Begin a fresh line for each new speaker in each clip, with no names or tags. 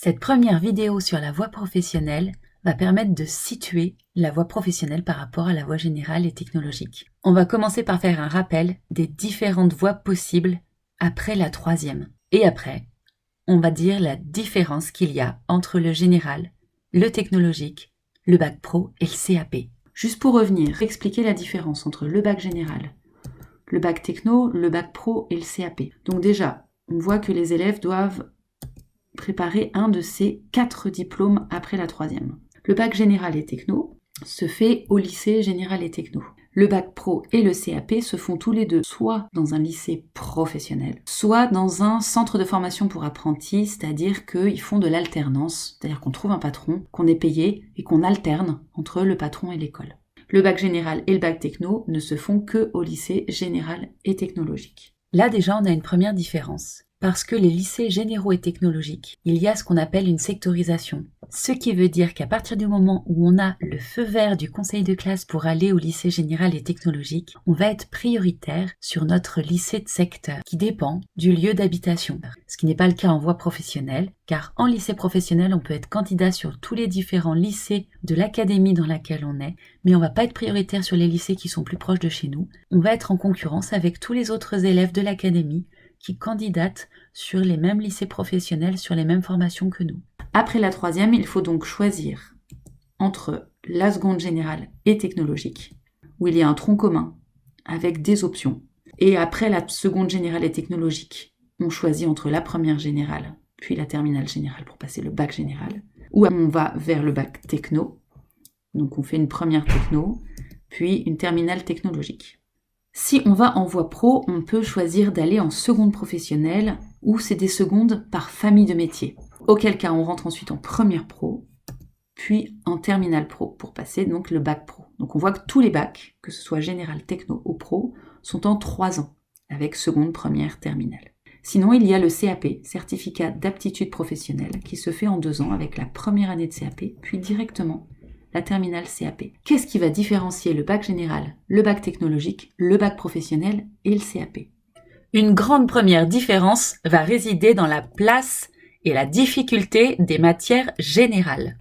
Cette première vidéo sur la voie professionnelle va permettre de situer la voie professionnelle par rapport à la voie générale et technologique. On va commencer par faire un rappel des différentes voies possibles après la troisième. Et après, on va dire la différence qu'il y a entre le général, le technologique, le bac pro et le CAP. Juste pour revenir, expliquer la différence entre le bac général, le bac techno, le bac pro et le CAP. Donc déjà, on voit que les élèves doivent préparer un de ces 4 diplômes après la troisième. Le bac général et techno se fait au lycée général et techno. Le bac pro et le CAP se font tous les deux soit dans un lycée professionnel, soit dans un centre de formation pour apprentis, c'est-à-dire qu'ils font de l'alternance, c'est-à-dire qu'on trouve un patron, qu'on est payé et qu'on alterne entre le patron et l'école. Le bac général et le bac techno ne se font que au lycée général et technologique. Là déjà, on a une première différence. Parce que les lycées généraux et technologiques, il y a ce qu'on appelle une sectorisation. Ce qui veut dire qu'à partir du moment où on a le feu vert du conseil de classe pour aller au lycée général et technologique, on va être prioritaire sur notre lycée de secteur, qui dépend du lieu d'habitation. Ce qui n'est pas le cas en voie professionnelle, car en lycée professionnel, on peut être candidat sur tous les différents lycées de l'académie dans laquelle on est, mais on va pas être prioritaire sur les lycées qui sont plus proches de chez nous. On va être en concurrence avec tous les autres élèves de l'académie qui candidatent sur les mêmes lycées professionnels, sur les mêmes formations que nous. Après la troisième, il faut donc choisir entre la seconde générale et technologique, où il y a un tronc commun avec des options. Et après la seconde générale et technologique, on choisit entre la première générale, puis la terminale générale pour passer le bac général, ou on va vers le bac techno. Donc on fait une première techno, puis une terminale technologique. Si on va en voie pro, on peut choisir d'aller en seconde professionnelle ou c'est des secondes par famille de métiers. Auquel cas, on rentre ensuite en première pro, puis en terminale pro pour passer donc le bac pro. Donc on voit que tous les bacs, que ce soit général, techno ou pro, sont en 3 ans, avec seconde, première, terminale. Sinon, il y a le CAP, certificat d'aptitude professionnelle, qui se fait en 2 ans avec la première année de CAP, puis directement la terminale CAP. Qu'est-ce qui va différencier le bac général, le bac technologique, le bac professionnel et le CAP ? Une grande première différence va résider dans la place et la difficulté des matières générales.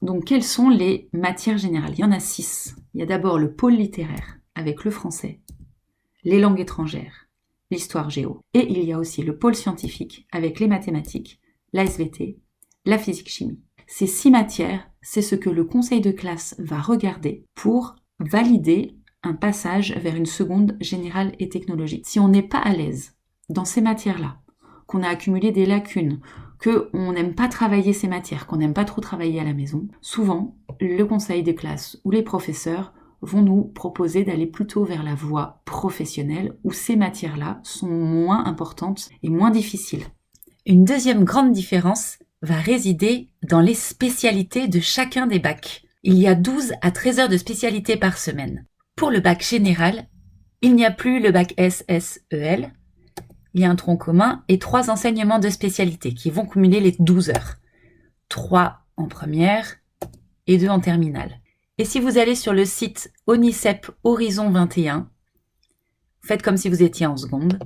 Donc, quelles sont les matières générales ? Il y en a 6. Il y a d'abord le pôle littéraire, avec le français, les langues étrangères, l'histoire géo. Et il y a aussi le pôle scientifique, avec les mathématiques, la SVT, la physique-chimie. Ces 6 matières, c'est ce que le conseil de classe va regarder pour valider un passage vers une seconde générale et technologique. Si on n'est pas à l'aise dans ces matières-là, qu'on a accumulé des lacunes, qu'on n'aime pas travailler ces matières, qu'on n'aime pas trop travailler à la maison, souvent, le conseil de classe ou les professeurs vont nous proposer d'aller plutôt vers la voie professionnelle où ces matières-là sont moins importantes et moins difficiles. Une deuxième grande différence va résider dans les spécialités de chacun des bacs. Il y a 12 à 13 heures de spécialité par semaine. Pour le bac général, il n'y a plus le bac SSEL, il y a un tronc commun et 3 enseignements de spécialité qui vont cumuler les 12 heures. 3 en première et 2 en terminale. Et si vous allez sur le site ONICEP Horizon 21, faites comme si vous étiez en seconde,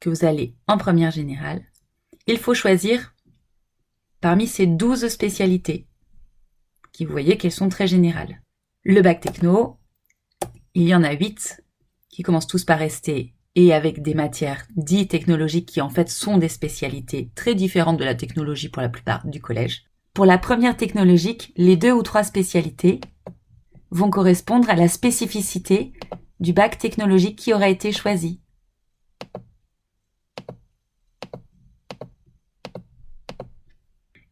que vous allez en première générale, il faut choisir parmi ces 12 spécialités, qui vous voyez qu'elles sont très générales. Le bac techno, il y en a 8 qui commencent tous par ST et avec des matières dites technologiques qui en fait sont des spécialités très différentes de la technologie pour la plupart du collège. Pour la première technologique, les 2 ou 3 spécialités vont correspondre à la spécificité du bac technologique qui aura été choisi.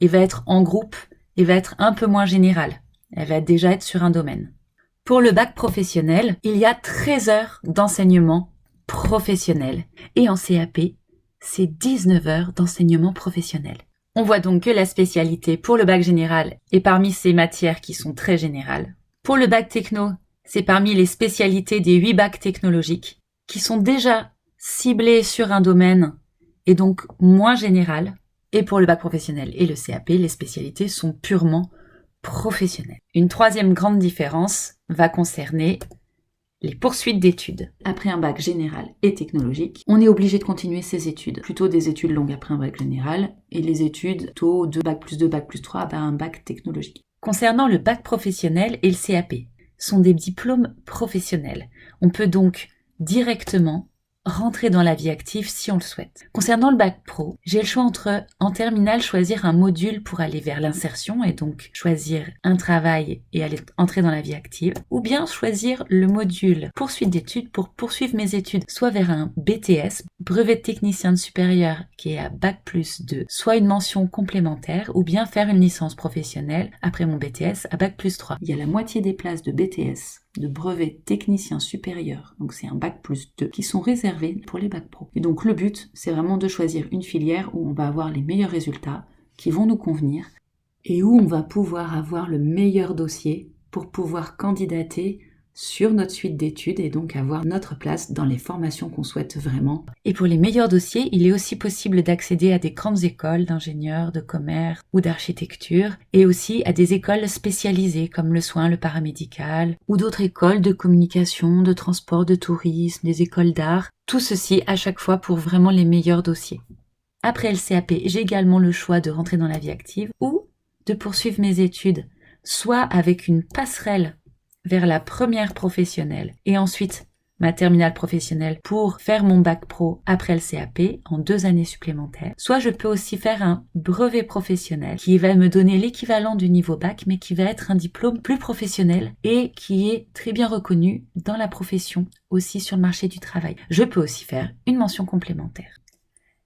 Et va être en groupe et va être un peu moins générale. Elle va déjà être sur un domaine. Pour le bac professionnel, il y a 13 heures d'enseignement professionnel. Et en CAP, c'est 19 heures d'enseignement professionnel. On voit donc que la spécialité pour le bac général est parmi ces matières qui sont très générales. Pour le bac techno, c'est parmi les spécialités des 8 bacs technologiques qui sont déjà ciblées sur un domaine et donc moins générales. Et pour le bac professionnel et le CAP, les spécialités sont purement professionnelles. Une troisième grande différence va concerner les poursuites d'études. Après un bac général et technologique, on est obligé de continuer ses études. Plutôt des études longues après un bac général et les études plutôt de bac plus 2, bac plus 3 après un bac technologique. Concernant le bac professionnel et le CAP, sont des diplômes professionnels. On peut donc directement rentrer dans la vie active si on le souhaite. Concernant le bac pro, j'ai le choix entre, en terminale, choisir un module pour aller vers l'insertion et donc choisir un travail et aller entrer dans la vie active, ou bien choisir le module poursuite d'études pour poursuivre mes études, soit vers un BTS, brevet de technicien de supérieur qui est à bac plus 2, soit une mention complémentaire, ou bien faire une licence professionnelle après mon BTS à bac plus 3. Il y a la moitié des places de BTS, de brevet technicien supérieur, donc c'est un bac plus 2, qui sont réservés pour les bacs pro. Et donc le but, c'est vraiment de choisir une filière où on va avoir les meilleurs résultats, qui vont nous convenir, et où on va pouvoir avoir le meilleur dossier pour pouvoir candidater sur notre suite d'études et donc avoir notre place dans les formations qu'on souhaite vraiment. Et pour les meilleurs dossiers, il est aussi possible d'accéder à des grandes écoles d'ingénieurs, de commerce ou d'architecture et aussi à des écoles spécialisées comme le soin, le paramédical ou d'autres écoles de communication, de transport, de tourisme, des écoles d'art. Tout ceci à chaque fois pour vraiment les meilleurs dossiers. Après le CAP, j'ai également le choix de rentrer dans la vie active ou de poursuivre mes études, soit avec une passerelle vers la première professionnelle et ensuite ma terminale professionnelle pour faire mon bac pro après le CAP en 2 années supplémentaires. Soit je peux aussi faire un brevet professionnel qui va me donner l'équivalent du niveau bac mais qui va être un diplôme plus professionnel et qui est très bien reconnu dans la profession, aussi sur le marché du travail. Je peux aussi faire une mention complémentaire.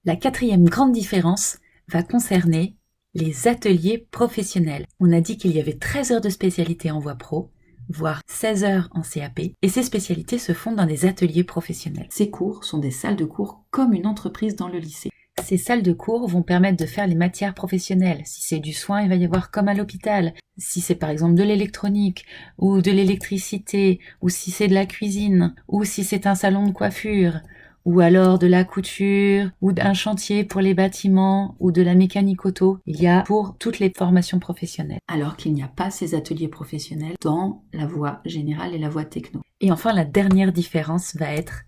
La 4e grande différence va concerner les ateliers professionnels. On a dit qu'il y avait 13 heures de spécialité en voie pro, voire 16 heures en CAP, et ces spécialités se font dans des ateliers professionnels. Ces cours sont des salles de cours comme une entreprise dans le lycée. Ces salles de cours vont permettre de faire les matières professionnelles. Si c'est du soin, il va y avoir comme à l'hôpital. Si c'est par exemple de l'électronique, ou de l'électricité, ou si c'est de la cuisine, ou si c'est un salon de coiffure, ou alors de la couture, ou d'un chantier pour les bâtiments, ou de la mécanique auto. Il y a pour toutes les formations professionnelles. Alors qu'il n'y a pas ces ateliers professionnels dans la voie générale et la voie techno. Et enfin, la dernière différence va être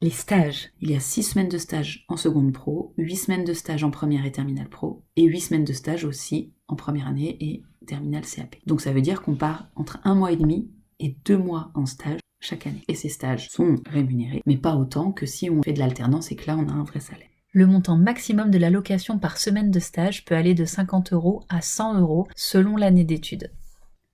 les stages. Il y a 6 semaines de stage en seconde pro, 8 semaines de stage en première et terminale pro, et 8 semaines de stage aussi en première année et terminale CAP. Donc ça veut dire qu'on part entre 1 mois et demi et 2 mois en stage chaque année. Et ces stages sont rémunérés, mais pas autant que si on fait de l'alternance et que là on a un vrai salaire. Le montant maximum de l'allocation par semaine de stage peut aller de 50 € à 100 € selon l'année d'études.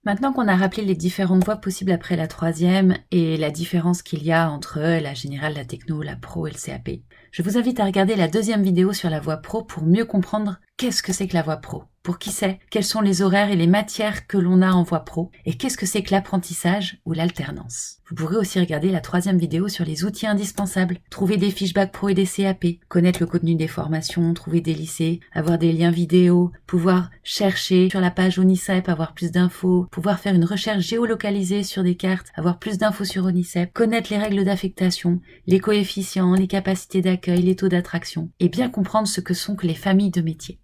Maintenant qu'on a rappelé les différentes voies possibles après la 3e et la différence qu'il y a entre la générale, la techno, la pro et le CAP, je vous invite à regarder la 2e vidéo sur la voie pro pour mieux comprendre qu'est-ce que c'est que la voie pro, pour qui c'est, quels sont les horaires et les matières que l'on a en voie pro, et qu'est-ce que c'est que l'apprentissage ou l'alternance. Vous pourrez aussi regarder la 3e vidéo sur les outils indispensables, trouver des fiches bac pro et des CAP, connaître le contenu des formations, trouver des lycées, avoir des liens vidéo, pouvoir chercher sur la page ONICEP, avoir plus d'infos, pouvoir faire une recherche géolocalisée sur des cartes, avoir plus d'infos sur ONICEP, connaître les règles d'affectation, les coefficients, les capacités d'accueil, les taux d'attraction, et bien comprendre ce que sont que les familles de métiers.